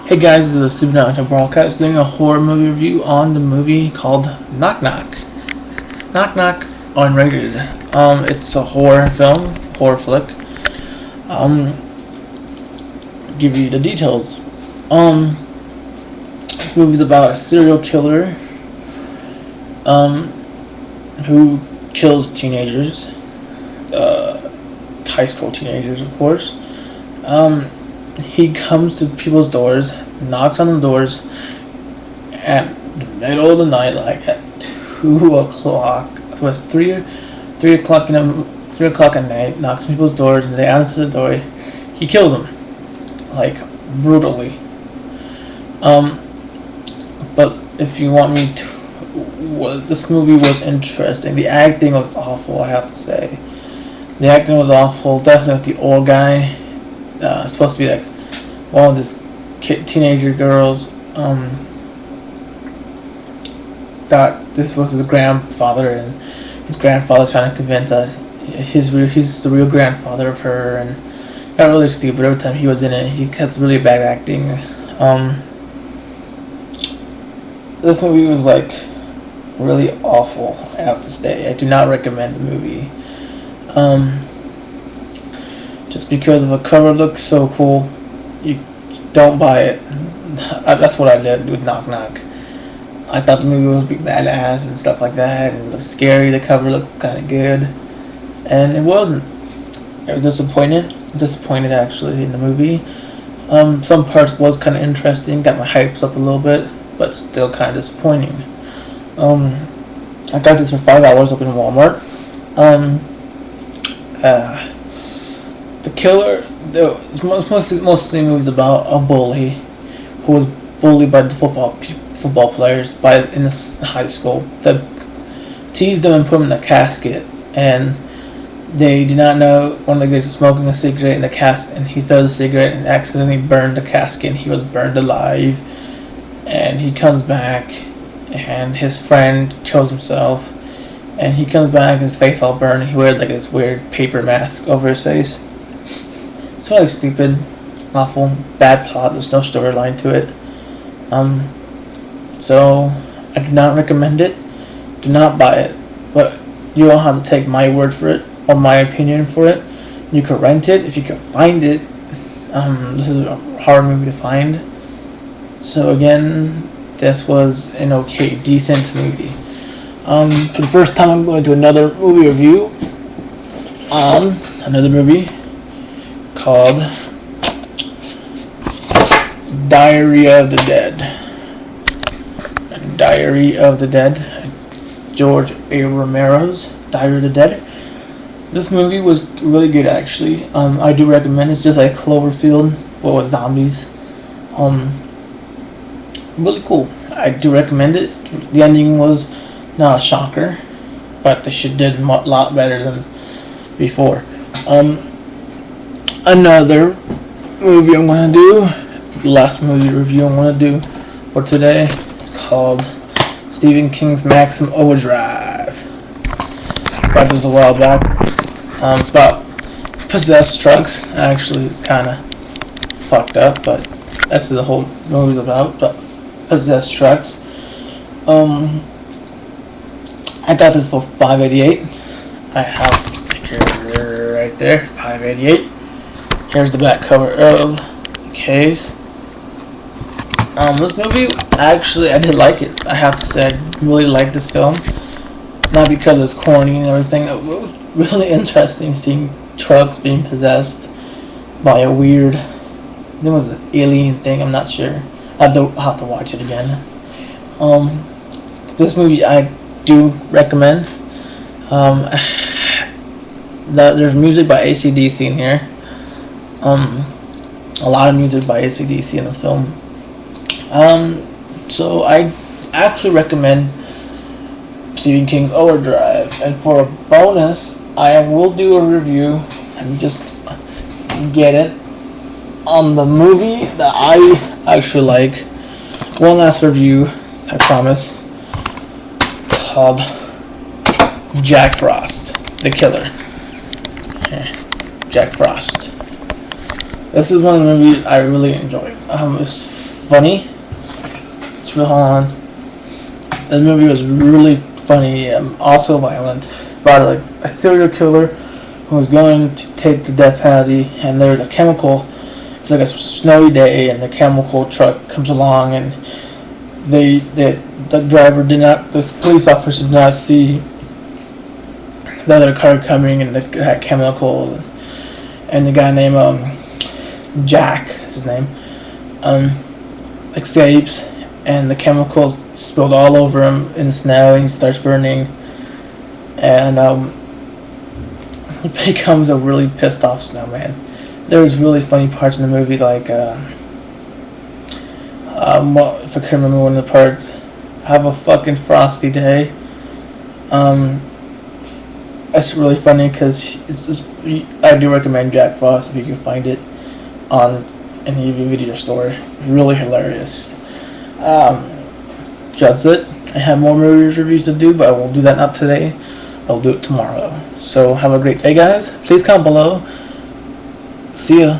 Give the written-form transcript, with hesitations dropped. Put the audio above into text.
Hey guys, this is a Supernatural Broadcast doing a horror movie review on the movie called Knock Knock. Knock Knock Unrated. It's a horror film, horror flick. Give you the details. This movie's about a serial killer, who kills teenagers, high school teenagers, of course. He comes to people's doors, knocks on the doors at the middle of the night, like at 2 o'clock. It was 3 o'clock at night. Knocks on people's doors, and they answer the door. He kills them, like brutally. But if you want me to, this movie was interesting. The acting was awful, I have to say. The acting was awful. Definitely the old guy. Supposed to be like one of these teenager girls. That this was his grandfather, and his grandfather's trying to convince that he's the real grandfather of her, and got really stupid every time he was in it. He has really bad acting. This movie was like really awful, I have to say. I do not recommend the movie. Just because of the cover looks so cool, you don't buy it. That's what I did with Knock Knock. I thought the movie would be badass and stuff like that, and it looked scary. The cover looked kind of good, and it wasn't. I was disappointed actually in the movie. Some parts was kind of interesting, got my hypes up a little bit, but still kind of disappointing. I got this for $5 up in Walmart. The killer, mostly movies about a bully who was bullied by the football players in this high school. They teased him and put him in a casket, and they did not know one of the guys was smoking a cigarette in the casket, and he threw the cigarette and accidentally burned the casket, and he was burned alive. And he comes back, and his friend kills himself, and he comes back, his face all burned, and he wears like this weird paper mask over his face. It's really stupid, awful, bad plot. There's no storyline to it. So I do not recommend it. Do not buy it. But you don't have to take my word for it or my opinion for it. You can rent it if you can find it. This is a hard movie to find. So again, this was an okay, decent movie. For the first time, I'm going to another movie review on another movie called Diary of the Dead. Diary of the Dead. George A. Romero's Diary of the Dead. This movie was really good, actually. I do recommend it. It's just like Cloverfield, but with zombies. Really cool. I do recommend it. The ending was not a shocker, but they did a lot better than before. Another movie I'm going to do, the last movie review I'm going to do for today, is called Stephen King's Maximum Overdrive. That was a while back. It's about possessed trucks. Actually, it's kind of fucked up, but that's what the whole movie's about possessed trucks. I got this for $5.88. I have the sticker right there, $5.88. Here's the back cover of the case. This movie, actually, I did like it. I have to say, I really liked this film. Not because it's corny and everything. It was really interesting seeing trucks being possessed by a weird, I think it was an alien thing, I'm not sure. I'll have to watch it again. This movie I do recommend. There's music by AC/DC in here. A lot of music by AC/DC in this film. So I actually recommend Stephen King's OverDrive. And for a bonus, I will do a review and just get it on the movie that I actually like. One last review, I promise, called Jack Frost, the Killer. Jack Frost. This is one of the movies I really enjoyed. It's funny. It's real on. The movie was really funny, also violent. It's about like a serial killer who was going to take the death penalty, and there's a chemical. It's like a snowy day, and the chemical truck comes along, and the driver did not, the police officer did not see the other car coming, and had chemicals, and the guy named Jack, is his name, escapes, and the chemicals spilled all over him in the snow, and he starts burning, and he becomes a really pissed off snowman. There's really funny parts in the movie, like well, if I can remember one of the parts, have a fucking frosty day. That's really funny because I do recommend Jack Frost if you can find it on any video store. Really hilarious. That's it. I have more movie reviews to do, but I won't do that not today. I'll do it tomorrow. So have a great day, guys. Please comment below. See ya.